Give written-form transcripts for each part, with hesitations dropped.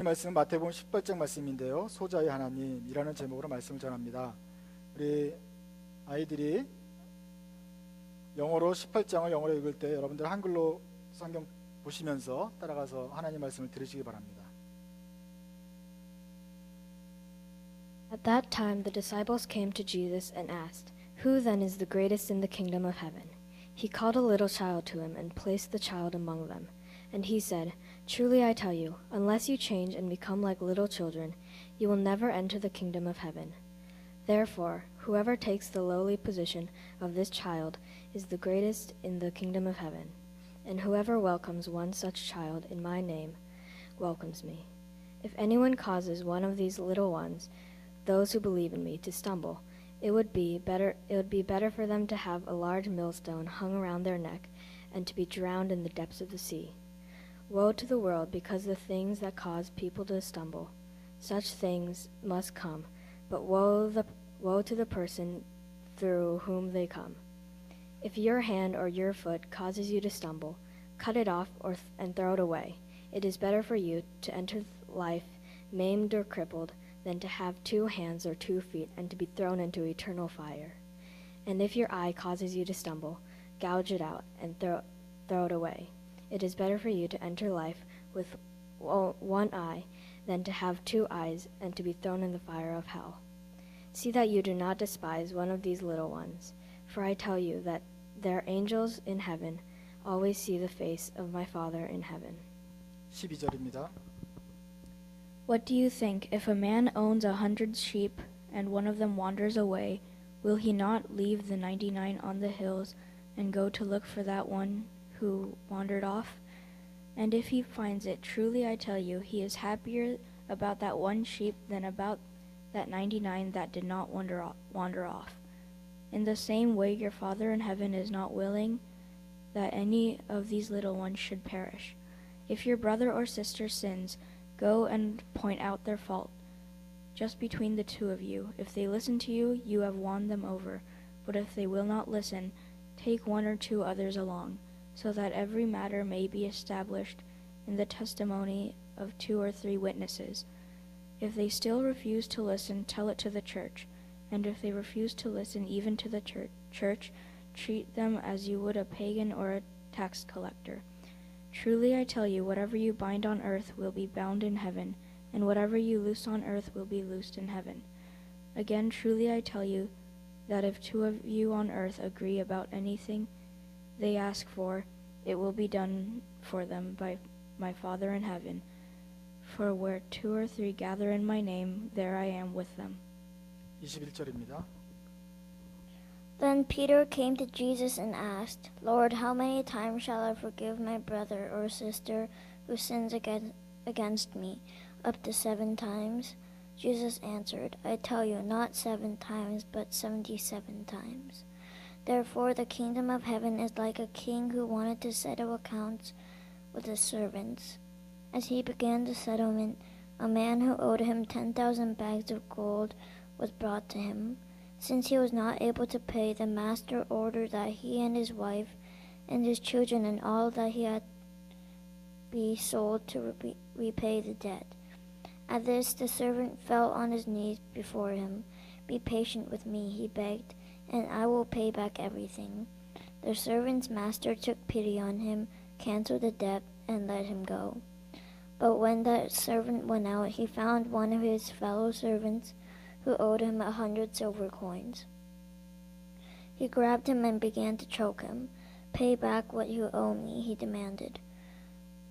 말씀은 마태복음 18장 말씀인데요. 소자의 하나님이라는 제목으로 말씀을 전합니다. 우리 아이들이 영어로 18장을 영어로 읽을 때 여러분들 한글로 성경 보시면서 따라가서 하나님 말씀을 들으시기 바랍니다. At that time the disciples came to Jesus and asked, "Who then is the greatest in the kingdom of heaven?" He called a little child to him and placed the child among them. And he said, "Truly I tell you, unless you change and become like little children, you will never enter the kingdom of heaven. Therefore, whoever takes the lowly position of this child is the greatest in the kingdom of heaven. And whoever welcomes one such child in my name welcomes me. If anyone causes one of these little ones, those who believe in me, to stumble, it would be better for them to have a large millstone hung around their neck and to be drowned in the depths of the sea. Woe to the world because of the things that cause people to stumble. Such things must come, but woe to the person through whom they come. If your hand or your foot causes you to stumble, cut it off and throw it away. It is better for you to enter life maimed or crippled than to have 2 hands or 2 feet and to be thrown into eternal fire. And if your eye causes you to stumble, gouge it out and throw it away. It is better for you to enter life with 1 eye than to have 2 eyes and to be thrown in the fire of hell. See that you do not despise one of these little ones, for I tell you that their angels in heaven always see the face of my Father in heaven. 12절입니다. What do you think? If a man owns 100 sheep and one of them wanders away, will he not leave the 99 on the hills and go to look for that one who wandered off? And if he finds it, truly I tell you, he is happier about that one sheep than about that 99 that did not wander off. In the same way, your Father in heaven is not willing that any of these little ones should perish. If your brother or sister sins, go and point out their fault, just between the 2 of you. If they listen to you, you have won them over. But if they will not listen, take 1 or 2 others along, so that every matter may be established in the testimony of 2 or 3 witnesses. If they still refuse to listen, tell it to the church. And if they refuse to listen even to the church, treat them as you would a pagan or a tax collector. Truly I tell you, whatever you bind on earth will be bound in heaven, and whatever you loose on earth will be loosed in heaven. Again, truly I tell you that if 2 of you on earth agree about anything they ask for, it will be done for them by my Father in heaven. For where 2 or 3 gather in my name, there I am with them. 21절입니다. Then Peter came to Jesus and asked, "Lord, how many times shall I forgive my brother or sister who sins against me? Up to 7 times?" Jesus answered, "I tell you, not 7 times, but 77 times. Therefore the kingdom of heaven is like a king who wanted to settle accounts with his servants. As he began the settlement, a man who owed him 10,000 bags of gold was brought to him. Since he was not able to pay, the master ordered that he and his wife and his children and all that he had be sold to repay the debt. At this, the servant fell on his knees before him. "Be patient with me," he begged, "and I will pay back everything." The servant's master took pity on him, canceled the debt, and let him go. But when that servant went out, he found one of his fellow servants who owed him 100 silver coins. He grabbed him and began to choke him. "Pay back what you owe me," he demanded.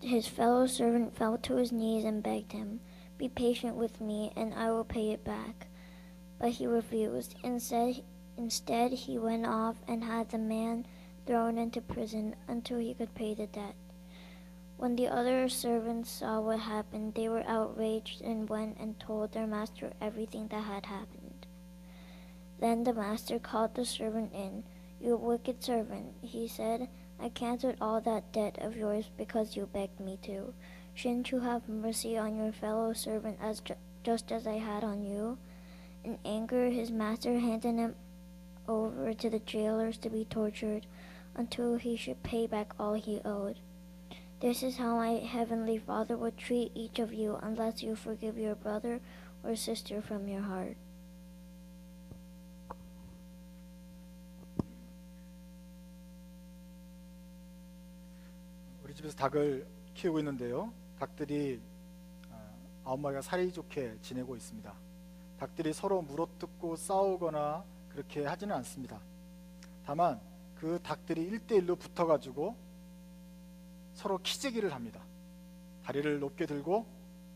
His fellow servant fell to his knees and begged him, "Be patient with me, and I will pay it back." But he refused. Instead, he went off and had the man thrown into prison until he could pay the debt. When the other servants saw what happened, they were outraged and went and told their master everything that had happened. Then the master called the servant in. "You wicked servant," he said, "I canceled all that debt of yours because you begged me to. Shouldn't you have mercy on your fellow servant just as I had on you?" In anger, his master handed him over to the jailers to be tortured until he should pay back all he owed. This is how my heavenly Father would treat each of you unless you forgive your brother or sister from your heart. 우리 집에서 닭을 키우고 있는데요. 닭들이 9마리가 사이좋게 지내고 있습니다. 닭들이 서로 물어뜯고 싸우거나 그렇게 하지는 않습니다. 다만 그 닭들이 1대1로 붙어가지고 서로 키재기를 합니다. 다리를 높게 들고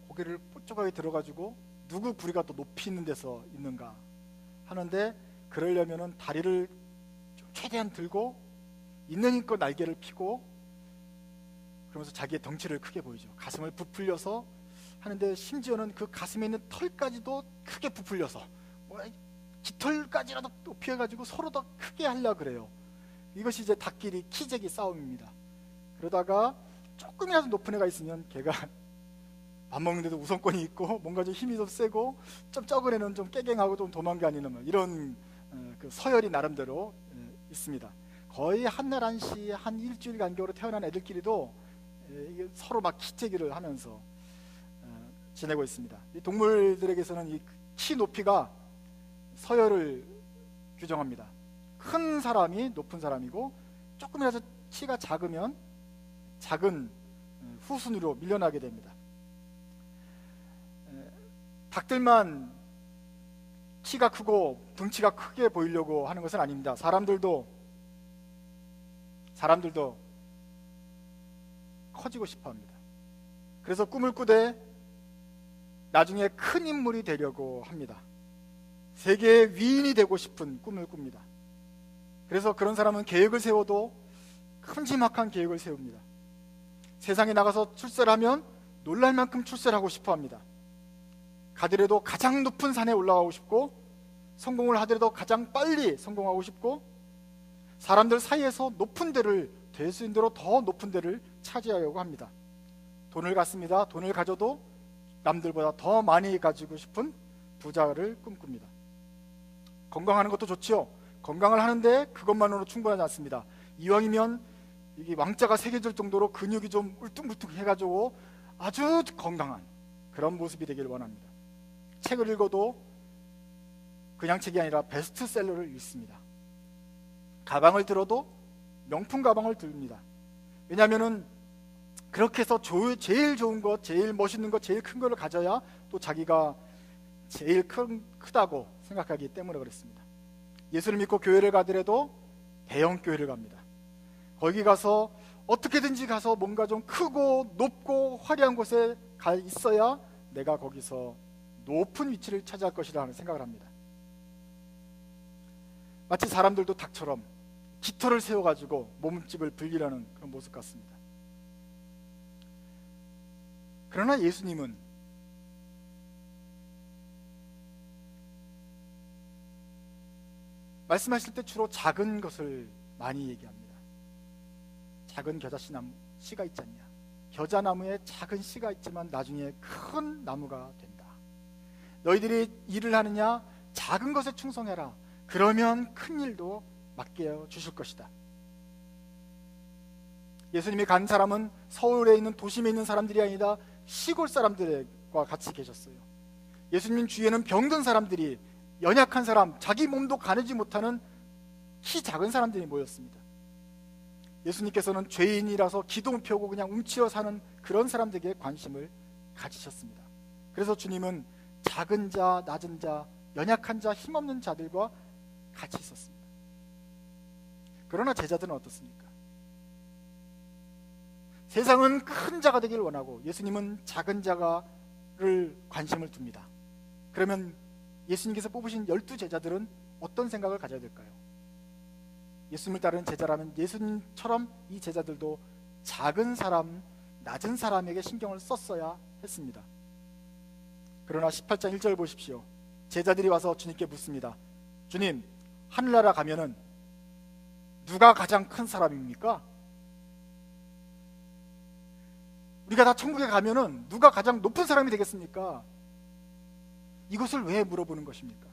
고개를 뾰족하게 들어가지고 누구 부리가 더 높이 있는 데서 있는가 하는데, 그러려면은 다리를 좀 최대한 들고 있는 힘껏 날개를 펴고 그러면서 자기의 덩치를 크게 보이죠. 가슴을 부풀려서 하는데, 심지어는 그 가슴에 있는 털까지도 크게 부풀려서 깃털까지라도 높이 해가지고 서로 더 크게 하려고 그래요. 이것이 이제 닭끼리 키재기 싸움입니다. 그러다가 조금이라도 높은 애가 있으면 걔가 밥 먹는데도 우선권이 있고 뭔가 좀 힘이 좀 세고, 좀 적은 애는 좀 깨갱하고 좀 도망다니는 이런 그 서열이 나름대로 있습니다. 거의 한날 한시 한 일주일 간격으로 태어난 애들끼리도 이게 서로 막 키재기를 하면서 지내고 있습니다. 이 동물들에게서는 이 키 높이가 서열을 규정합니다. 큰 사람이 높은 사람이고, 조금이라도 키가 작으면 작은 후순위로 밀려나게 됩니다. 닭들만 키가 크고 덩치가 크게 보이려고 하는 것은 아닙니다. 사람들도 커지고 싶어 합니다. 그래서 꿈을 꾸되 나중에 큰 인물이 되려고 합니다. 세계의 위인이 되고 싶은 꿈을 꿉니다. 그래서 그런 사람은 계획을 세워도 큼지막한 계획을 세웁니다. 세상에 나가서 출세를 하면 놀랄 만큼 출세를 하고 싶어 합니다. 가더라도 가장 높은 산에 올라가고 싶고, 성공을 하더라도 가장 빨리 성공하고 싶고, 사람들 사이에서 높은 데를, 될 수 있는 대로 더 높은 데를 차지하려고 합니다. 돈을 갖습니다. 돈을 가져도 남들보다 더 많이 가지고 싶은 부자를 꿈꿉니다. 건강하는 것도 좋지요. 건강을 하는데 그것만으로 충분하지 않습니다. 이왕이면 이게 왕자가 새겨질 정도로 근육이 좀 울퉁불퉁 해가지고 아주 건강한 그런 모습이 되기를 원합니다. 책을 읽어도 그냥 책이 아니라 베스트셀러를 읽습니다. 가방을 들어도 명품 가방을 듭니다. 왜냐하면은 그렇게 해서 제일 좋은 것, 제일 멋있는 것, 제일 큰 거를 가져야 또 자기가 제일 크다고 생각하기 때문에 그렇습니다. 예수를 믿고 교회를 가더라도 대형 교회를 갑니다. 거기 가서 어떻게든지 가서 뭔가 좀 크고 높고 화려한 곳에 가 있어야 내가 거기서 높은 위치를 차지할 것이라는 생각을 합니다. 마치 사람들도 닭처럼 깃털을 세워가지고 몸집을 불리려는 그런 모습 같습니다. 그러나 예수님은 말씀하실 때 주로 작은 것을 많이 얘기합니다. 작은 겨자씨나무 씨가 있지 않냐. 겨자나무에 작은 씨가 있지만 나중에 큰 나무가 된다. 너희들이 일을 하느냐, 작은 것에 충성해라. 그러면 큰 일도 맡겨 주실 것이다. 예수님이 간 사람은 서울에 있는 도심에 있는 사람들이 아니라 시골 사람들과 같이 계셨어요. 예수님 주위에는 병든 사람들이, 연약한 사람, 자기 몸도 가누지 못하는 키 작은 사람들이 모였습니다. 예수님께서는 죄인이라서 기도 못 펴고 그냥 움츠려 사는 그런 사람들에게 관심을 가지셨습니다. 그래서 주님은 작은 자, 낮은 자, 연약한 자, 힘없는 자들과 같이 있었습니다. 그러나 제자들은 어떻습니까? 세상은 큰 자가 되기를 원하고 예수님은 작은 자가를 관심을 둡니다. 그러면 예수님께서 뽑으신 12제자들은 어떤 생각을 가져야 될까요? 예수님을 따르는 제자라면 예수님처럼 이 제자들도 작은 사람, 낮은 사람에게 신경을 썼어야 했습니다. 그러나 18장 1절 보십시오. 제자들이 와서 주님께 묻습니다. 주님, 하늘나라 가면은 누가 가장 큰 사람입니까? 우리가 다 천국에 가면은 누가 가장 높은 사람이 되겠습니까? 이것을 왜 물어보는 것입니까?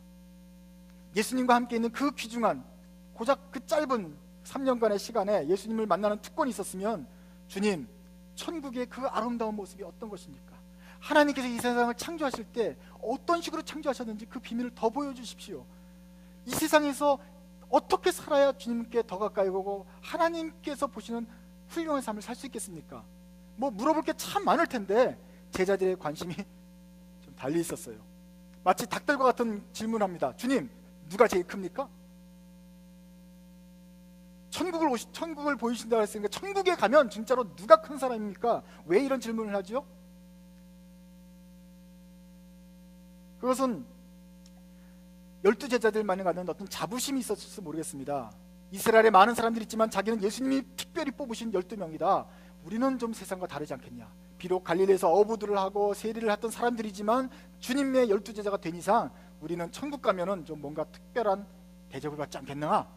예수님과 함께 있는 그 귀중한 고작 그 짧은 3년간의 시간에 예수님을 만나는 특권이 있었으면 주님, 천국의 그 아름다운 모습이 어떤 것입니까? 하나님께서 이 세상을 창조하실 때 어떤 식으로 창조하셨는지 그 비밀을 더 보여주십시오. 이 세상에서 어떻게 살아야 주님께 더 가까이 오고 하나님께서 보시는 훌륭한 삶을 살 수 있겠습니까? 뭐 물어볼 게 참 많을 텐데 제자들의 관심이 좀 달리 있었어요. 마치 닭들과 같은 질문을 합니다. 주님, 누가 제일 큽니까? 천국을 보이신다고 했으니까 천국에 가면 진짜로 누가 큰 사람입니까? 왜 이런 질문을 하죠? 그것은 12제자들만이 갖는 어떤 자부심이 있었을지 모르겠습니다. 이스라엘에 많은 사람들이 있지만 자기는 예수님이 특별히 뽑으신 12명이다. 우리는 좀 세상과 다르지 않겠냐. 비록 갈릴리에서 어부들을 하고 세리를 했던 사람들이지만 주님의 12제자가 된 이상 우리는 천국 가면은 좀 뭔가 특별한 대접을 받지 않겠나.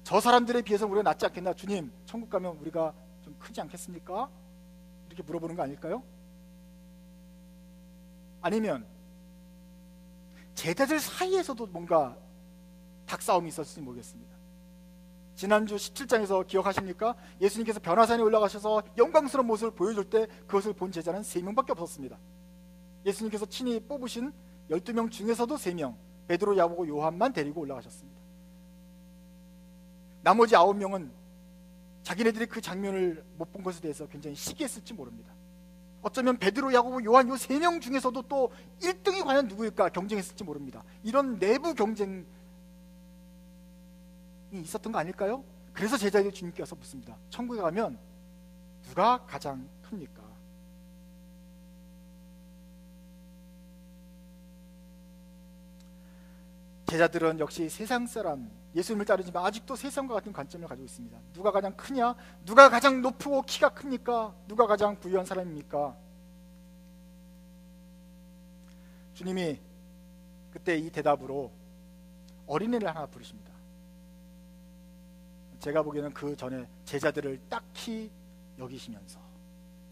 저 사람들에 비해서 우리가 낫지 않겠나. 주님, 천국 가면 우리가 좀 크지 않겠습니까? 이렇게 물어보는 거 아닐까요? 아니면 제자들 사이에서도 뭔가 닭싸움이 있었을지 모르겠습니다. 지난주 17장에서 기억하십니까? 예수님께서 변화산에 올라가셔서 영광스러운 모습을 보여줄 때 그것을 본 제자는 3명밖에 없었습니다. 예수님께서 친히 뽑으신 12명 중에서도 3명, 베드로, 야고보, 요한만 데리고 올라가셨습니다. 나머지 9명은 자기네들이 그 장면을 못 본 것에 대해서 굉장히 시기했을지 모릅니다. 어쩌면 베드로, 야고보, 요한 요 3명 중에서도 또 1등이 과연 누구일까 경쟁했을지 모릅니다. 이런 내부 경쟁이 있었던 거 아닐까요? 그래서 제자들이 주님께서 묻습니다. 천국에 가면 누가 가장 큽니까? 제자들은 역시 세상 사람, 예수님을 따르지만 아직도 세상과 같은 관점을 가지고 있습니다. 누가 가장 크냐? 누가 가장 높고 키가 큽니까? 누가 가장 부유한 사람입니까? 주님이 그때 이 대답으로 어린애를 하나 부르십니다. 제가 보기에는 그 전에 제자들을 딱히 여기시면서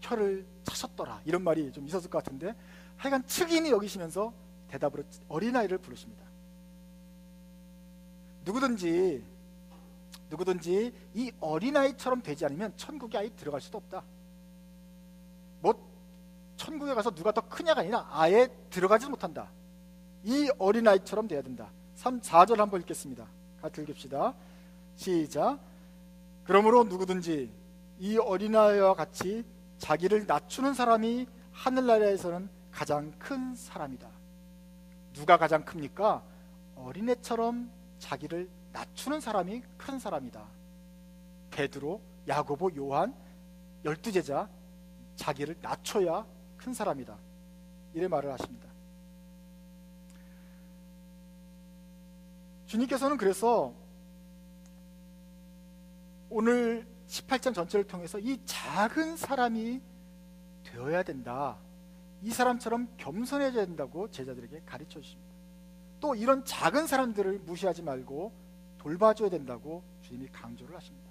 혀를 차셨더라 이런 말이 좀 있었을 것 같은데 하여간 측인히 여기시면서 대답으로 어린아이를 부르십니다. 누구든지 이 어린아이처럼 되지 않으면 천국에 아예 들어갈 수도 없다. 뭐 천국에 가서 누가 더 크냐가 아니라 아예 들어가지 못한다. 이 어린아이처럼 돼야 된다. 4절 한번 읽겠습니다. 같이 읽읍시다. 시작. 그러므로 누구든지 이 어린아이와 같이 자기를 낮추는 사람이 하늘나라에서는 가장 큰 사람이다. 누가 가장 큽니까? 어린애처럼 자기를 낮추는 사람이 큰 사람이다. 베드로, 야고보, 요한 12제자 자기를 낮춰야 큰 사람이다. 이래 말을 하십니다. 주님께서는 그래서 오늘 18장 전체를 통해서 이 작은 사람이 되어야 된다. 이 사람처럼 겸손해져야 된다고 제자들에게 가르쳐 주십니다. 또 이런 작은 사람들을 무시하지 말고 돌봐줘야 된다고 주님이 강조를 하십니다.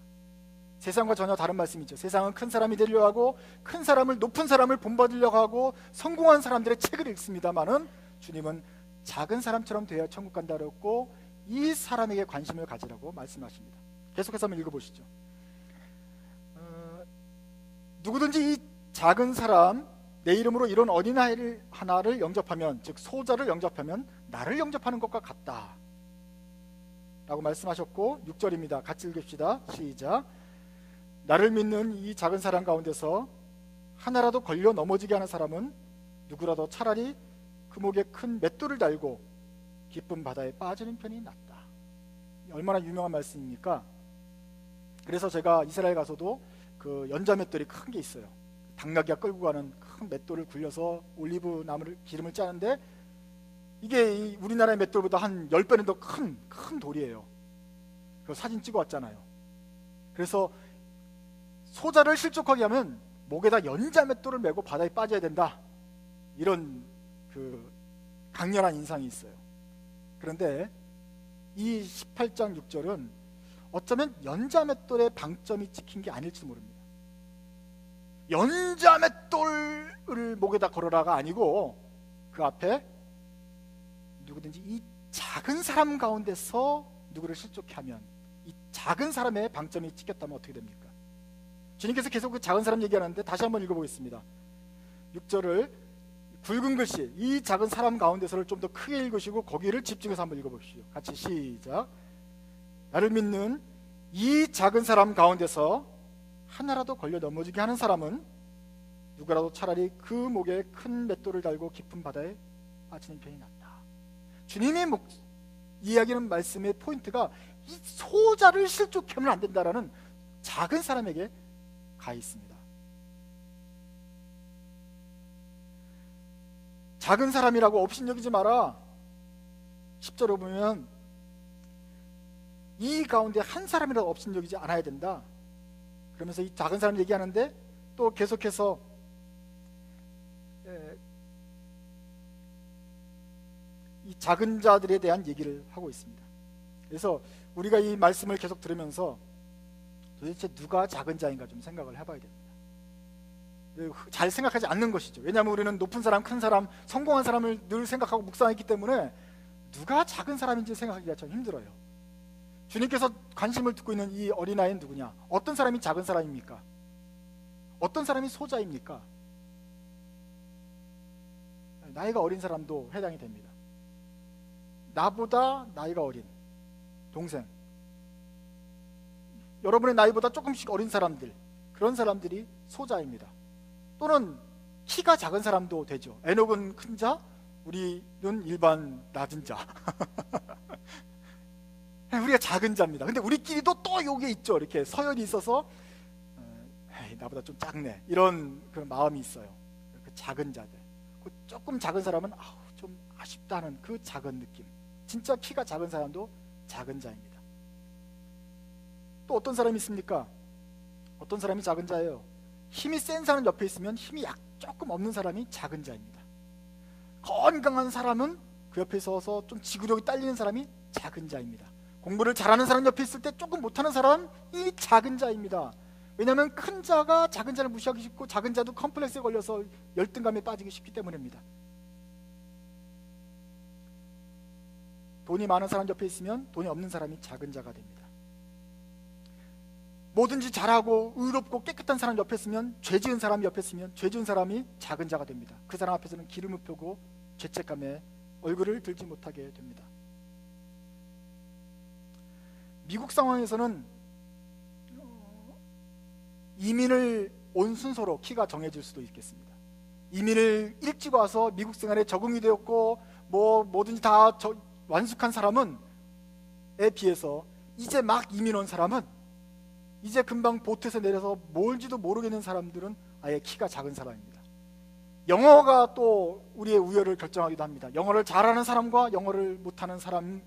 세상과 전혀 다른 말씀이죠. 세상은 큰 사람이 되려고 하고 큰 사람을, 높은 사람을 본받으려고 하고 성공한 사람들의 책을 읽습니다마는 주님은 작은 사람처럼 되어야 천국 간다고 했고 이 사람에게 관심을 가지라고 말씀하십니다. 계속해서 한번 읽어보시죠. 누구든지 이 작은 사람, 내 이름으로 이런 어린아이를 하나를 영접하면, 즉 소자를 영접하면 나를 영접하는 것과 같다 라고 말씀하셨고 6절입니다. 같이 읽읍시다. 시작. 나를 믿는 이 작은 사람 가운데서 하나라도 걸려 넘어지게 하는 사람은 누구라도 차라리 그 목에 큰 맷돌을 달고 깊은 바다에 빠지는 편이 낫다. 얼마나 유명한 말씀입니까? 그래서 제가 이스라엘 가서도 그 연자 맷돌이 큰 게 있어요. 당나귀가 끌고 가는 큰 맷돌을 굴려서 올리브 나무를 기름을 짜는데 이게 우리나라의 맷돌보다 한 10배는 더 큰 돌이에요. 그 사진 찍어 왔잖아요. 그래서 소자를 실족하게 하면 목에다 연자 맷돌을 메고 바다에 빠져야 된다. 이런 그 강렬한 인상이 있어요. 그런데 이 18장 6절은 어쩌면 연자 맷돌의 방점이 찍힌 게 아닐지도 모릅니다. 연자 맷돌을 목에다 걸어라가 아니고 그 앞에 누구든지 이 작은 사람 가운데서 누구를 실족해 하면 이 작은 사람의 방점이 찍혔다면 어떻게 됩니까? 주님께서 계속 그 작은 사람 얘기하는데 다시 한번 읽어보겠습니다. 6절을 굵은 글씨 이 작은 사람 가운데서를 좀 더 크게 읽으시고 거기를 집중해서 한번 읽어보십시오. 같이 시작. 나를 믿는 이 작은 사람 가운데서 하나라도 걸려 넘어지게 하는 사람은 누구라도 차라리 그 목에 큰 맷돌을 달고 깊은 바다에 빠지는 편이 낫다. 주님의 이야기하는 말씀의 포인트가 이 소자를 실족해 하면 안 된다라는 작은 사람에게 가 있습니다. 작은 사람이라고 업신여기지 마라. 10절에 보면 이 가운데 한 사람이라도 업신여기지 않아야 된다. 그러면서 이 작은 사람 얘기하는데 또 계속해서 이 작은 자들에 대한 얘기를 하고 있습니다. 그래서 우리가 이 말씀을 계속 들으면서 도대체 누가 작은 자인가 좀 생각을 해봐야 됩니다. 잘 생각하지 않는 것이죠. 왜냐하면 우리는 높은 사람, 큰 사람, 성공한 사람을 늘 생각하고 묵상했기 때문에 누가 작은 사람인지 생각하기가 참 힘들어요. 주님께서 관심을 두고 있는 이 어린아이는 누구냐? 어떤 사람이 작은 사람입니까? 어떤 사람이 소자입니까? 나이가 어린 사람도 해당이 됩니다. 나보다 나이가 어린 동생, 여러분의 나이보다 조금씩 어린 사람들, 그런 사람들이 소자입니다. 또는 키가 작은 사람도 되죠. 에녹은 큰 자, 우리는 일반 낮은 자. 우리가 작은 자입니다. 근데 우리끼리도 또 요게 있죠. 이렇게 서열이 있어서 나보다 좀 작네 이런 그런 마음이 있어요. 그 작은 자들, 그 조금 작은 사람은 좀 아쉽다는 그 작은 느낌. 진짜 키가 작은 사람도 작은 자입니다. 또 어떤 사람이 있습니까? 어떤 사람이 작은 자예요? 힘이 센 사람 옆에 있으면 힘이 조금 없는 사람이 작은 자입니다. 건강한 사람은 그 옆에 서서 좀 지구력이 딸리는 사람이 작은 자입니다. 공부를 잘하는 사람 옆에 있을 때 조금 못하는 사람이 작은 자입니다. 왜냐하면 큰 자가 작은 자를 무시하기 쉽고 작은 자도 컴플렉스에 걸려서 열등감에 빠지기 쉽기 때문입니다. 돈이 많은 사람 옆에 있으면 돈이 없는 사람이 작은 자가 됩니다. 뭐든지 잘하고 의롭고 깨끗한 사람 옆에 있으면, 죄 지은 사람 옆에 있으면 죄 지은 사람이 작은 자가 됩니다. 그 사람 앞에서는 기름을 펴고 죄책감에 얼굴을 들지 못하게 됩니다. 미국 상황에서는 이민을 온 순서로 키가 정해질 수도 있겠습니다. 이민을 일찍 와서 미국 생활에 적응이 되었고 뭐든지 다 완숙한 사람은 에 비해서 이제 막 이민 온 사람은, 이제 금방 보트에서 내려서 뭘지도 모르겠는 사람들은 아예 키가 작은 사람입니다. 영어가 또 우리의 우열을 결정하기도 합니다. 영어를 잘하는 사람과 영어를 못하는 사람이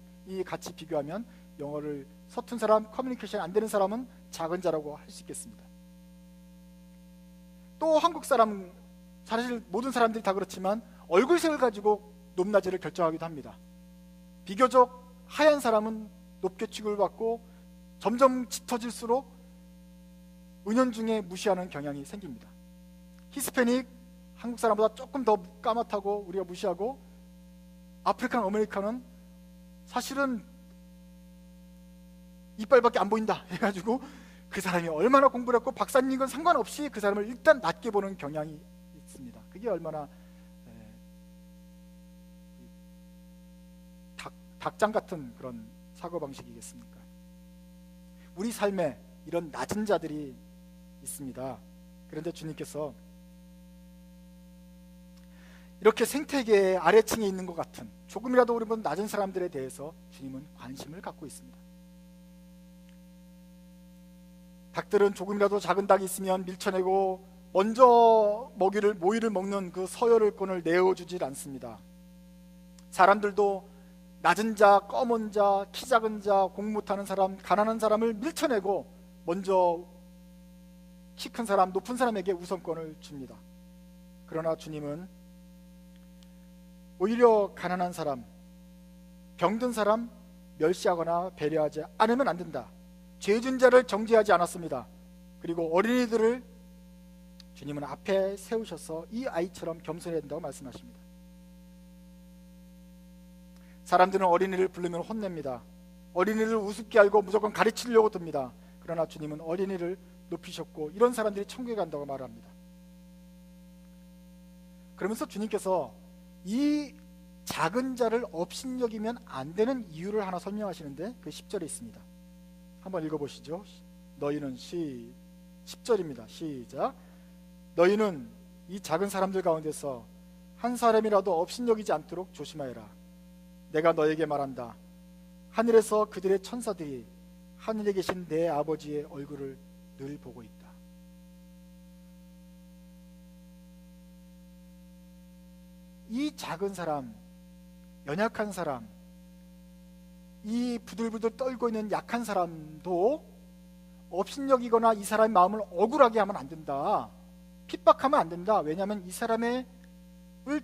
같이 비교하면 영어를 서툰 사람, 커뮤니케이션이 안 되는 사람은 작은 자라고 할 수 있겠습니다. 또 한국 사람, 사실 모든 사람들이 다 그렇지만 얼굴색을 가지고 높낮이를 결정하기도 합니다. 비교적 하얀 사람은 높게 취급을 받고 점점 짙어질수록 은연중에 무시하는 경향이 생깁니다. 히스패닉, 한국 사람보다 조금 더 까맣다고 우리가 무시하고, 아프리칸 아메리칸은 사실은 이빨밖에 안 보인다 해가지고 그 사람이 얼마나 공부를 했고 박사님인 건 상관없이 그 사람을 일단 낮게 보는 경향이 있습니다. 그게 얼마나 닭장 같은 그런 사고방식이겠습니까? 우리 삶에 이런 낮은 자들이 있습니다. 그런데 주님께서 이렇게 생태계의 아래층에 있는 것 같은 조금이라도 우리보다 낮은 사람들에 대해서 주님은 관심을 갖고 있습니다. 닭들은 조금이라도 작은 닭이 있으면 밀쳐내고 먼저 모이를 먹는 그 서열권을 내어주질 않습니다. 사람들도 낮은 자, 검은 자, 키 작은 자, 공 못하는 사람, 가난한 사람을 밀쳐내고 먼저 키 큰 사람, 높은 사람에게 우선권을 줍니다. 그러나 주님은 오히려 가난한 사람, 병든 사람 멸시하거나 배려하지 않으면 안 된다. 죄진 자를 정죄하지 않았습니다. 그리고 어린이들을 주님은 앞에 세우셔서 이 아이처럼 겸손해야 된다고 말씀하십니다. 사람들은 어린이를 부르면 혼냅니다. 어린이를 우습게 알고 무조건 가르치려고 듭니다. 그러나 주님은 어린이를 높이셨고 이런 사람들이 천국에 간다고 말합니다. 그러면서 주님께서 이 작은 자를 업신여기면 안 되는 이유를 하나 설명하시는데 그 10절에 있습니다. 한번 읽어보시죠. 너희는 10절입니다. 시작. 너희는 이 작은 사람들 가운데서 한 사람이라도 업신여기지 않도록 조심하여라. 내가 너에게 말한다. 하늘에서 그들의 천사들이 하늘에 계신 내 아버지의 얼굴을 늘 보고 있다. 이 작은 사람, 연약한 사람, 이 부들부들 떨고 있는 약한 사람도 업신여기거나 이 사람의 마음을 억울하게 하면 안 된다. 핍박하면 안 된다. 왜냐하면 이 사람을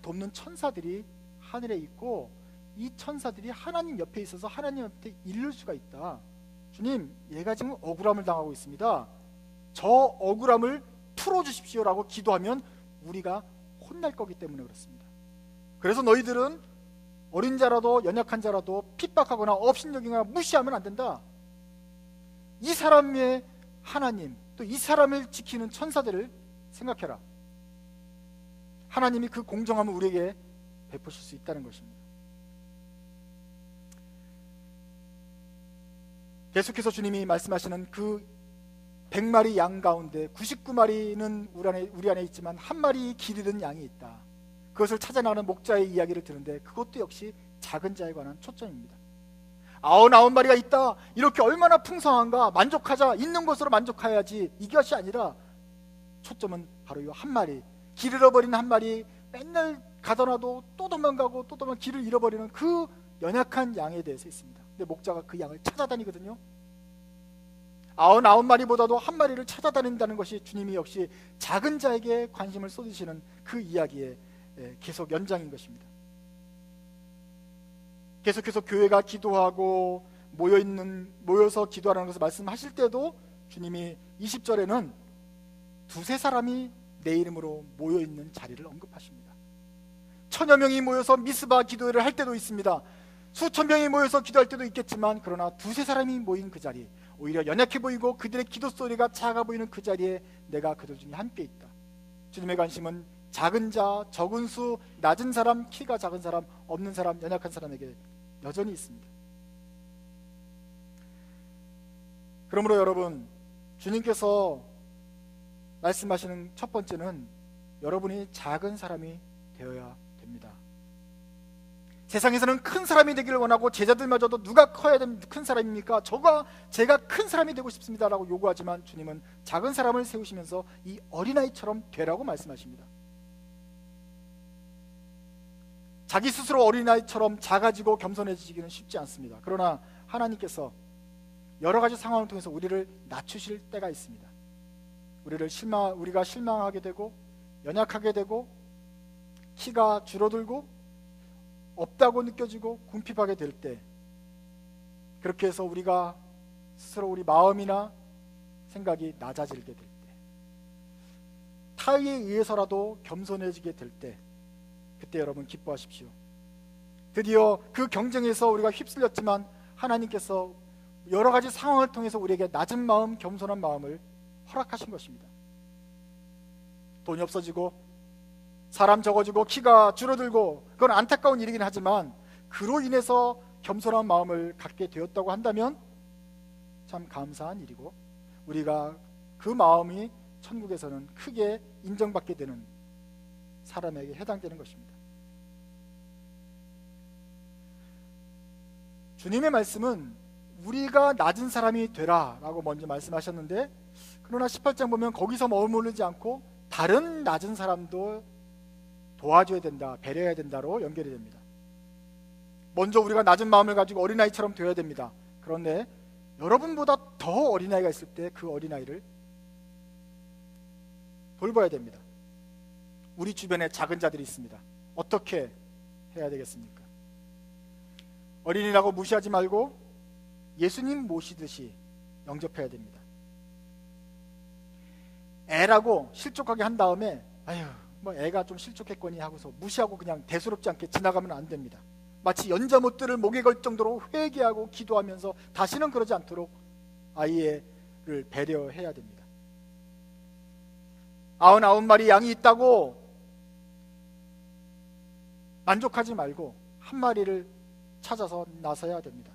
돕는 천사들이 하늘에 있고 이 천사들이 하나님 옆에 있어서 하나님한테 이를 수가 있다. 주님, 얘가 지금 억울함을 당하고 있습니다. 저 억울함을 풀어주십시오라고 기도하면 우리가 혼날 거기 때문에 그렇습니다. 그래서 너희들은 어린 자라도 연약한 자라도 핍박하거나 업신여기거나 무시하면 안 된다. 이 사람의 하나님, 또 이 사람을 지키는 천사들을 생각해라. 하나님이 그 공정함을 우리에게 베푸실 수 있다는 것입니다. 계속해서 주님이 말씀하시는 그 100마리 양 가운데 99마리는 우리 안에 있지만 한 마리 길 잃은 양이 있다. 그것을 찾아나가는 목자의 이야기를 듣는데 그것도 역시 작은 자에 관한 초점입니다. 99마리가 있다. 이렇게 얼마나 풍성한가. 만족하자. 있는 것으로 만족해야지. 이것이 아니라 초점은 바로 이 한 마리, 길 잃어버린 한 마리, 맨날 가더라도 또 도망가고 또 도망 길을 잃어버리는 그 연약한 양에 대해서 있습니다. 근데 목자가 그 양을 찾아다니거든요. 99마리보다도 한 마리를 찾아다닌다는 것이 주님이 역시 작은 자에게 관심을 쏟으시는 그 이야기의 계속 연장인 것입니다. 계속해서 교회가 기도하고 모여서 기도하라는 것을 말씀하실 때도 주님이 20절에는 두세 사람이 내 이름으로 모여있는 자리를 언급하십니다. 1000여 명이 모여서 미스바 기도회를 할 때도 있습니다. 수천 명이 모여서 기도할 때도 있겠지만 그러나 두세 사람이 모인 그 자리, 오히려 연약해 보이고 그들의 기도 소리가 작아 보이는 그 자리에 내가 그들 중에 함께 있다. 주님의 관심은 작은 자, 적은 수, 낮은 사람, 키가 작은 사람, 없는 사람, 연약한 사람에게 여전히 있습니다. 그러므로 여러분, 주님께서 말씀하시는 첫 번째는 여러분이 작은 사람이 되어야 됩니다. 세상에서는 큰 사람이 되기를 원하고 제자들마저도 누가 커야 되는 큰 사람입니까? 제가 큰 사람이 되고 싶습니다 라고 요구하지만 주님은 작은 사람을 세우시면서 이 어린아이처럼 되라고 말씀하십니다. 자기 스스로 어린아이처럼 작아지고 겸손해지기는 쉽지 않습니다. 그러나 하나님께서 여러 가지 상황을 통해서 우리를 낮추실 때가 있습니다. 우리가 실망하게 되고 연약하게 되고 키가 줄어들고 없다고 느껴지고 궁핍하게 될 때, 그렇게 해서 우리가 스스로 우리 마음이나 생각이 낮아지게 될 때, 타의에 의해서라도 겸손해지게 될 때, 그때 여러분 기뻐하십시오. 드디어 그 경쟁에서 우리가 휩쓸렸지만 하나님께서 여러 가지 상황을 통해서 우리에게 낮은 마음, 겸손한 마음을 허락하신 것입니다. 돈이 없어지고 사람 적어지고 키가 줄어들고 그건 안타까운 일이긴 하지만 그로 인해서 겸손한 마음을 갖게 되었다고 한다면 참 감사한 일이고 우리가 그 마음이 천국에서는 크게 인정받게 되는 사람에게 해당되는 것입니다. 주님의 말씀은 우리가 낮은 사람이 되라 라고 먼저 말씀하셨는데, 그러나 18장 보면 거기서 머무르지 않고 다른 낮은 사람도 도와줘야 된다, 배려해야 된다로 연결이 됩니다. 먼저 우리가 낮은 마음을 가지고 어린아이처럼 되어야 됩니다. 그런데 여러분보다 더 어린아이가 있을 때 그 어린아이를 돌봐야 됩니다. 우리 주변에 작은 자들이 있습니다. 어떻게 해야 되겠습니까? 어린이라고 무시하지 말고 예수님 모시듯이 영접해야 됩니다. 애라고 실족하게 한 다음에 아유 뭐 애가 좀 실족했거니 하고서 무시하고 그냥 대수롭지 않게 지나가면 안 됩니다. 마치 연자못들을 목에 걸 정도로 회개하고 기도하면서 다시는 그러지 않도록 아이를 배려해야 됩니다. 99마리 양이 있다고 만족하지 말고 한 마리를 찾아서 나서야 됩니다.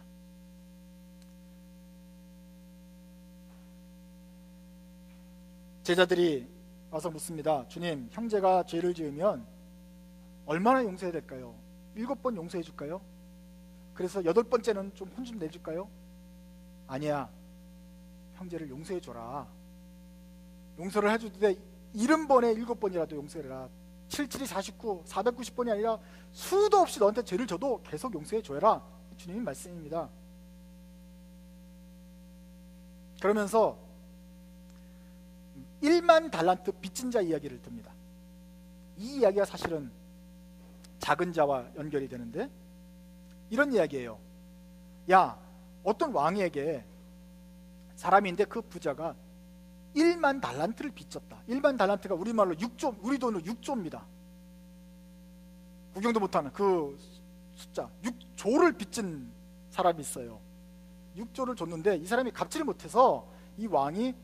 제자들이 와서 묻습니다. 주님, 형제가 죄를 지으면 얼마나 용서해야 될까요? 7번 용서해 줄까요? 그래서 8번째는 좀 혼 좀 내줄까요? 아니야, 형제를 용서해 줘라. 용서를 해주되 70번에 7번이라도 용서해라. 77이 49, 490번이 아니라 수도 없이 너한테 죄를 져도 계속 용서해 줘라. 주님의 말씀입니다. 그러면서 1만 달란트 빚진 자 이야기를 듭니다. 이 이야기가 사실은 작은 자와 연결이 되는데 이런 이야기예요. 야, 어떤 왕에게 사람인데 그 부자가 1만 달란트를 빚졌다. 1만 달란트가 우리말로 6조, 우리 돈으로 6조입니다. 구경도 못하는 그 숫자 6조를 빚진 사람이 있어요. 6조를 줬는데 이 사람이 갚지를 못해서 이 왕이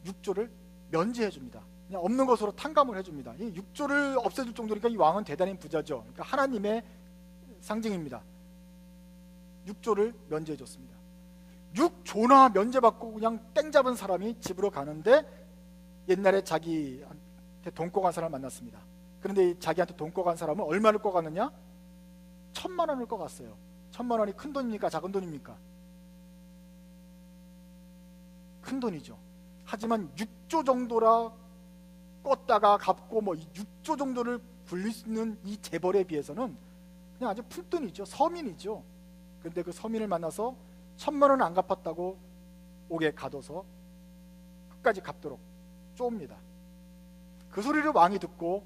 6조를 면제해 줍니다. 그냥 없는 것으로 탕감을 해줍니다. 이 6조를 없애줄 정도니까 이 왕은 대단히 부자죠. 그러니까 하나님의 상징입니다. 6조를 면제해 줬습니다. 6조나 면제받고 그냥 땡 잡은 사람이 집으로 가는데 옛날에 자기한테 돈 꿔간 사람을 만났습니다. 그런데 자기한테 돈 꿔간 사람은 얼마를 꿔갔느냐? 1,000만 원을 꿔갔어요. 1,000만 원이 큰 돈입니까? 작은 돈입니까? 큰 돈이죠. 하지만 6조 정도라 껐다가 갚고 뭐 6조 정도를 굴릴 수 있는 이 재벌에 비해서는 그냥 아주 푼돈이죠. 서민이죠. 그런데 그 서민을 만나서 1,000만 원 안 갚았다고 옥에 가둬서 끝까지 갚도록 쪼옵니다. 그 소리를 왕이 듣고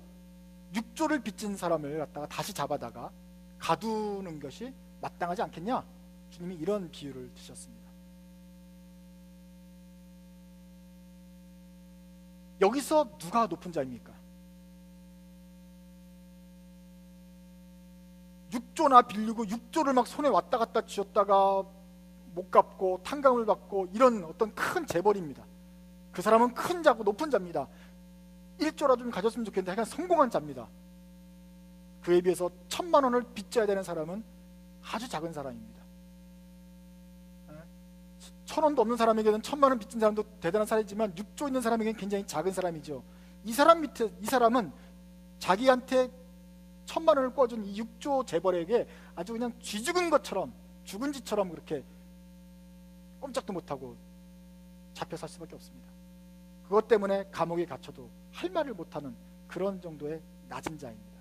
6조를 빚진 사람을 갖다가 다시 잡아다가 가두는 것이 마땅하지 않겠냐? 주님이 이런 비유를 드셨습니다. 여기서 누가 높은 자입니까? 6조나 빌리고 6조를 막 손에 왔다 갔다 쥐었다가 못 갚고 탕감을 받고 이런 어떤 큰 재벌입니다. 그 사람은 큰 자고 높은 자입니다. 1조라도 좀 가졌으면 좋겠는데 하여간 성공한 자입니다. 그에 비해서 1,000만 원을 빚져야 되는 사람은 아주 작은 사람입니다. 1,000원도 없는 사람에게는 1,000만 원 빚진 사람도 대단한 사람이지만 6조 있는 사람에게는 굉장히 작은 사람이죠. 이 사람은 자기한테 1,000만 원을 꿔준 이 6조 재벌에게 아주 그냥 쥐죽은 것처럼 죽은 지처럼 그렇게 꼼짝도 못하고 잡혀 살 수밖에 없습니다. 그것 때문에 감옥에 갇혀도 할 말을 못하는 그런 정도의 낮은 자입니다.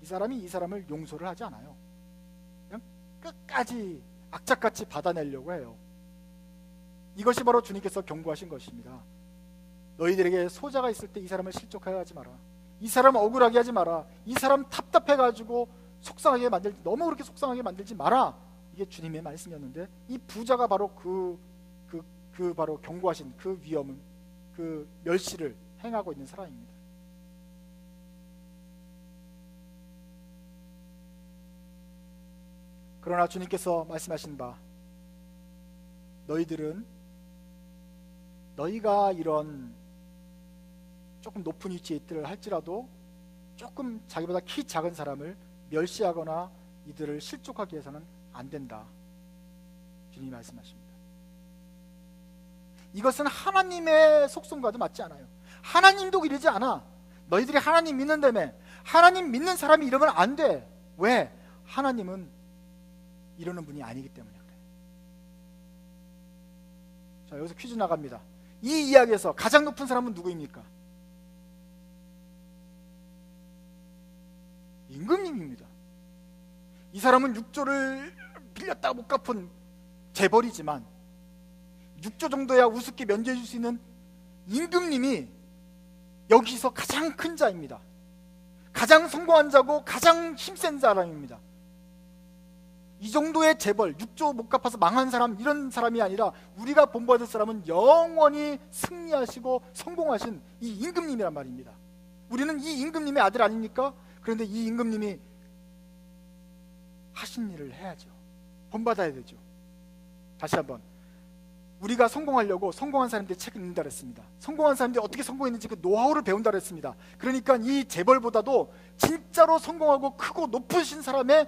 이 사람이 이 사람을 용서를 하지 않아요. 그냥 끝까지 악착같이 받아내려고 해요. 이것이 바로 주님께서 경고하신 것입니다. 너희들에게 소자가 있을 때 이 사람을 실족하게 하지 마라. 이 사람 억울하게 하지 마라. 이 사람 답답해가지고 속상하게 만들지, 너무 그렇게 속상하게 만들지 마라. 이게 주님의 말씀이었는데 이 부자가 바로 바로 경고하신 그 위험은, 그 멸시를 행하고 있는 사람입니다. 그러나 주님께서 말씀하신 바, 너희가 이런 조금 높은 위치에 있들을 할지라도 조금 자기보다 키 작은 사람을 멸시하거나 이들을 실족하게 해서는 안 된다. 주님이 말씀하십니다. 이것은 하나님의 속성과도 맞지 않아요. 하나님도 이러지 않아. 너희들이 하나님 믿는다며. 하나님 믿는 사람이 이러면 안 돼. 왜? 하나님은 이러는 분이 아니기 때문에 그래. 자, 여기서 퀴즈 나갑니다. 이 이야기에서 가장 높은 사람은 누구입니까? 임금님입니다. 이 사람은 6조를 빌렸다가 못 갚은 재벌이지만 6조 정도야 우습게 면제해 줄 수 있는 임금님이 여기서 가장 큰 자입니다. 가장 성공한 자고 가장 힘센 사람입니다. 이 정도의 재벌, 6조 못 갚아서 망한 사람, 이런 사람이 아니라 우리가 본받을 사람은 영원히 승리하시고 성공하신 이 임금님이란 말입니다. 우리는 이 임금님의 아들 아닙니까? 그런데 이 임금님이 하신 일을 해야죠. 본받아야 되죠. 다시 한번, 우리가 성공하려고 성공한 사람들이 책을 읽는다 그랬습니다. 성공한 사람들이 어떻게 성공했는지 그 노하우를 배운다 그랬습니다. 그러니까 이 재벌보다도 진짜로 성공하고 크고 높으신 사람의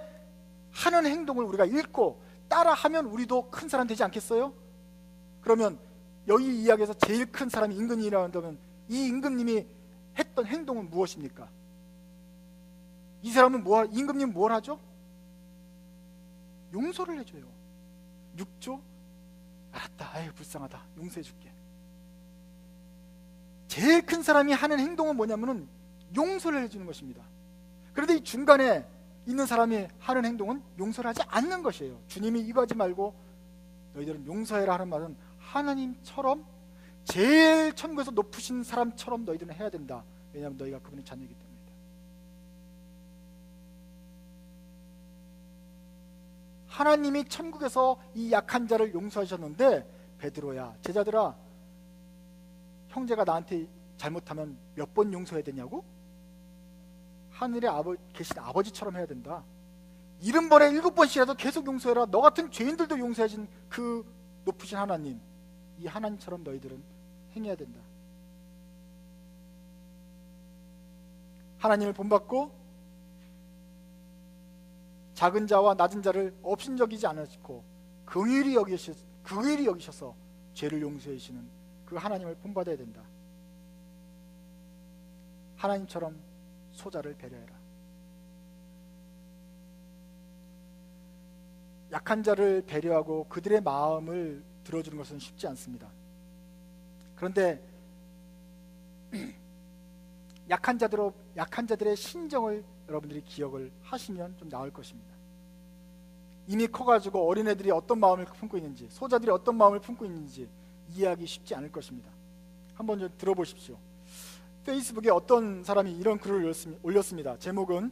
하는 행동을 우리가 읽고 따라하면 우리도 큰 사람 되지 않겠어요? 그러면 여기 이야기에서 제일 큰 사람이 임금님이라고 한다면 이 임금님이 했던 행동은 무엇입니까? 이 사람은 임금님은 뭘 하죠? 용서를 해줘요. 6조? 알았다. 아유 불쌍하다. 용서해줄게. 제일 큰 사람이 하는 행동은 뭐냐면은 용서를 해주는 것입니다. 그런데 이 중간에 있는 사람이 하는 행동은 용서를 하지 않는 것이에요. 주님이 이거 하지 말고 너희들은 용서해라 하는 말은 하나님처럼 제일 천국에서 높으신 사람처럼 너희들은 해야 된다. 왜냐하면 너희가 그분의 자녀이기 때문이다. 하나님이 천국에서 이 약한 자를 용서하셨는데 베드로야, 제자들아, 형제가 나한테 잘못하면 몇 번 용서해야 되냐고? 하늘에 계신 아버지처럼 해야 된다. 70번에 7번씩이라도 계속 용서해라. 너 같은 죄인들도 용서해준 그 높으신 하나님, 이 하나님처럼 너희들은 행해야 된다. 하나님을 본받고 작은 자와 낮은 자를 업신여기지 않으시고 긍휼히 여기셔서 죄를 용서해 주시는 그 하나님을 본받아야 된다. 하나님처럼 소자를 배려해라. 약한 자를 배려하고 그들의 마음을 들어주는 것은 쉽지 않습니다. 그런데 약한 자들의 심정을 여러분들이 기억을 하시면 좀 나을 것입니다. 이미 커가지고 어린애들이 어떤 마음을 품고 있는지, 소자들이 어떤 마음을 품고 있는지 이해하기 쉽지 않을 것입니다. 한번 좀 들어보십시오. 페이스북에 어떤 사람이 이런 글을 올렸습니다. 제목은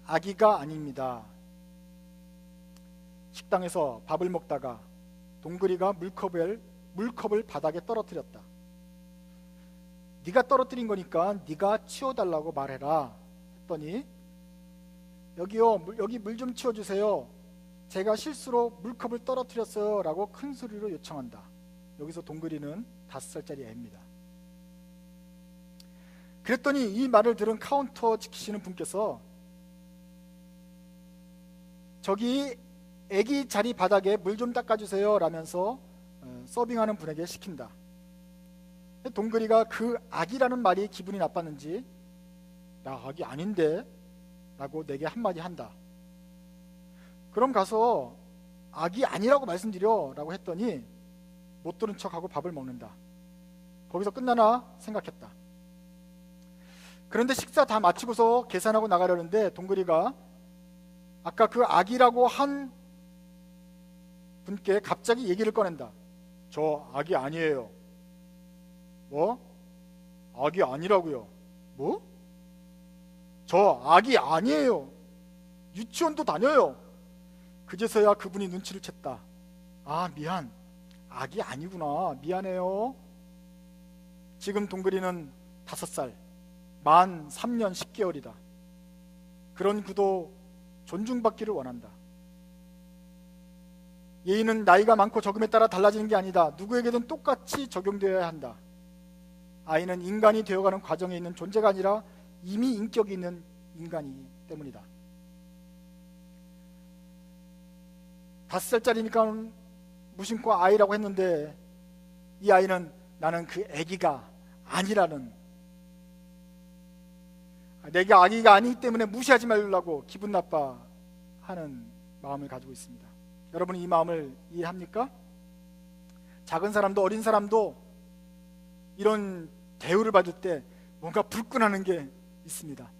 아기가 아닙니다. 식당에서 밥을 먹다가 동그리가 물컵을 바닥에 떨어뜨렸다. 네가 떨어뜨린 거니까 네가 치워달라고 말해라 했더니 여기요, 여기 물 좀 치워주세요. 제가 실수로 물컵을 떨어뜨렸어요 라고 큰 소리로 요청한다. 여기서 동그리는 5살짜리 애입니다. 그랬더니 이 말을 들은 카운터 지키시는 분께서 저기 애기 자리 바닥에 물 좀 닦아주세요 라면서 서빙하는 분에게 시킨다. 동그리가 그 아기라는 말이 기분이 나빴는지 나 아기 아닌데 라고 내게 한마디 한다. 그럼 가서 아기 아니라고 말씀드려 라고 했더니 못 들은 척하고 밥을 먹는다. 거기서 끝나나 생각했다. 그런데 식사 다 마치고서 계산하고 나가려는데 동그리가 아까 그 아기라고 한 분께 갑자기 얘기를 꺼낸다. 저 아기 아니에요. 뭐? 아기 아니라고요. 뭐? 저 아기 아니에요. 유치원도 다녀요. 그제서야 그분이 눈치를 챘다. 아, 미안. 아기 아니구나. 미안해요. 지금 동그리는 5살, 만 3년 10개월이다. 그런 그도 존중받기를 원한다. 예의는 나이가 많고 적음에 따라 달라지는 게 아니다. 누구에게든 똑같이 적용되어야 한다. 아이는 인간이 되어가는 과정에 있는 존재가 아니라 이미 인격이 있는 인간이기 때문이다. 5살짜리니까 무심코 아이라고 했는데 이 아이는 나는 그 아기가 아니라는, 내가 아기가 아니기 때문에 무시하지 말라고 기분 나빠하는 마음을 가지고 있습니다. 여러분이 이 마음을 이해합니까? 작은 사람도 어린 사람도 이런 대우를 받을 때 뭔가 불끈하는 게 있습니다.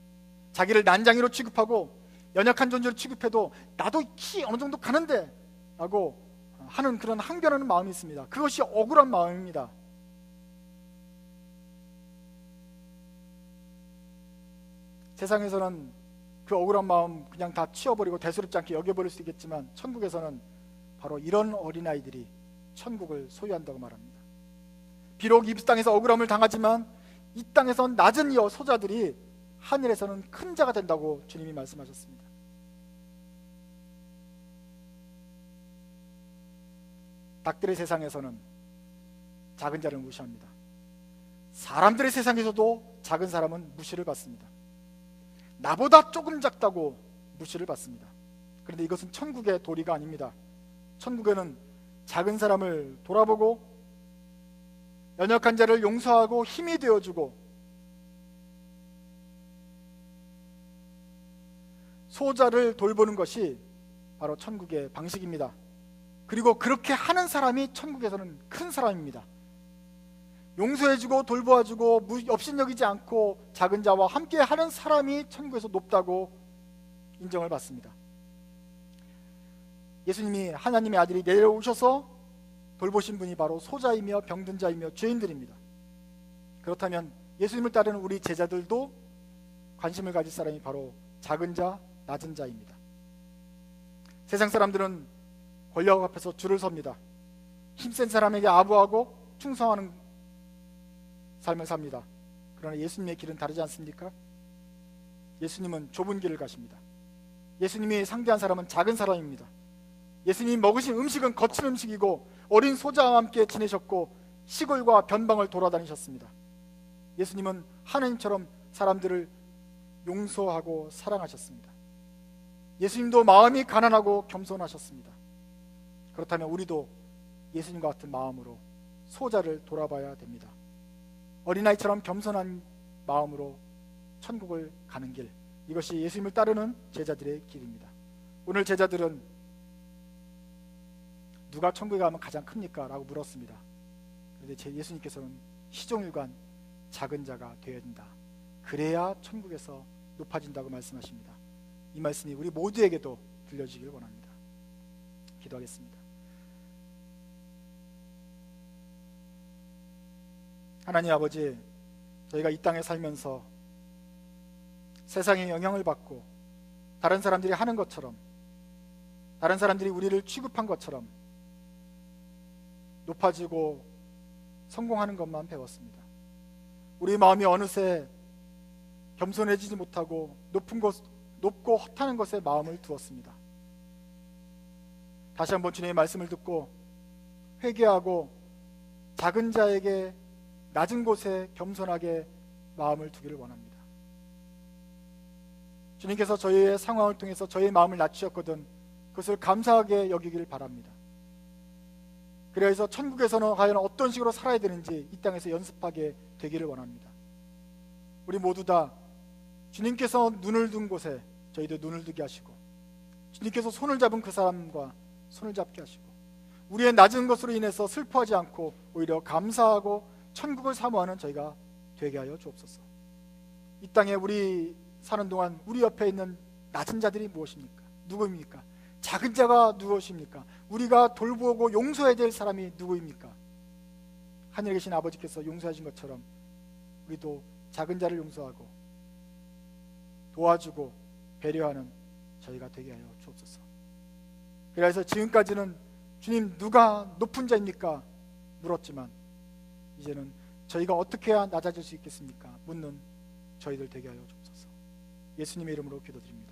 자기를 난장이로 취급하고 연약한 존재로 취급해도 나도 키 어느 정도 가는데 라고 하는 그런 항변하는 마음이 있습니다. 그것이 억울한 마음입니다. 세상에서는 그 억울한 마음 그냥 다 치워버리고 대수롭지 않게 여겨버릴 수 있겠지만 천국에서는 바로 이런 어린아이들이 천국을 소유한다고 말합니다. 비록 이 땅에서 억울함을 당하지만 이 땅에선 낮은 이어 소자들이 하늘에서는 큰 자가 된다고 주님이 말씀하셨습니다. 닭들의 세상에서는 작은 자를 무시합니다. 사람들의 세상에서도 작은 사람은 무시를 받습니다. 나보다 조금 작다고 무시를 받습니다. 그런데 이것은 천국의 도리가 아닙니다. 천국에는 작은 사람을 돌아보고 연약한 자를 용서하고 힘이 되어주고 소자를 돌보는 것이 바로 천국의 방식입니다. 그리고 그렇게 하는 사람이 천국에서는 큰 사람입니다. 용서해주고 돌보아주고 업신여기지 않고 작은 자와 함께 하는 사람이 천국에서 높다고 인정을 받습니다. 예수님이 하나님의 아들이 내려오셔서 돌보신 분이 바로 소자이며 병든 자이며 죄인들입니다. 그렇다면 예수님을 따르는 우리 제자들도 관심을 가질 사람이 바로 작은 자, 낮은 자입니다. 세상 사람들은 권력 앞에서 줄을 섭니다. 힘센 사람에게 아부하고 충성하는 삶을 삽니다. 그러나 예수님의 길은 다르지 않습니까? 예수님은 좁은 길을 가십니다. 예수님이 상대한 사람은 작은 사람입니다. 예수님이 먹으신 음식은 거친 음식이고 어린 소자와 함께 지내셨고 시골과 변방을 돌아다니셨습니다. 예수님은 하나님처럼 사람들을 용서하고 사랑하셨습니다. 예수님도 마음이 가난하고 겸손하셨습니다. 그렇다면 우리도 예수님과 같은 마음으로 소자를 돌아봐야 됩니다. 어린아이처럼 겸손한 마음으로 천국을 가는 길, 이것이 예수님을 따르는 제자들의 길입니다. 오늘 제자들은 누가 천국에 가면 가장 큽니까? 라고 물었습니다. 그런데 예수님께서는 시종일관 작은 자가 되어야 된다. 그래야 천국에서 높아진다고 말씀하십니다. 이 말씀이 우리 모두에게도 들려지길 원합니다. 기도하겠습니다. 하나님 아버지, 저희가 이 땅에 살면서 세상의 영향을 받고 다른 사람들이 하는 것처럼, 다른 사람들이 우리를 취급한 것처럼 높아지고 성공하는 것만 배웠습니다. 우리 마음이 어느새 겸손해지지 못하고 높고 헛하는 것에 마음을 두었습니다. 다시 한번 주님의 말씀을 듣고 회개하고 작은 자에게 낮은 곳에 겸손하게 마음을 두기를 원합니다. 주님께서 저희의 상황을 통해서 저희의 마음을 낮추셨거든 그것을 감사하게 여기길 바랍니다. 그래서 천국에서는 과연 어떤 식으로 살아야 되는지 이 땅에서 연습하게 되기를 원합니다. 우리 모두 다 주님께서 눈을 둔 곳에 저희도 눈을 두게 하시고, 주님께서 손을 잡은 그 사람과 손을 잡게 하시고, 우리의 낮은 것으로 인해서 슬퍼하지 않고 오히려 감사하고 천국을 사모하는 저희가 되게 하여 주옵소서. 이 땅에 우리 사는 동안 우리 옆에 있는 낮은 자들이 무엇입니까? 누구입니까? 작은 자가 누구십니까? 우리가 돌보고 용서해야 될 사람이 누구입니까? 하늘에 계신 아버지께서 용서하신 것처럼 우리도 작은 자를 용서하고 도와주고 배려하는 저희가 되게 하여 주옵소서. 그래서 지금까지는 주님 누가 높은 자입니까? 물었지만 이제는 저희가 어떻게 해야 낮아질 수 있겠습니까? 묻는 저희들 되게 하여 주옵소서. 예수님의 이름으로 기도드립니다.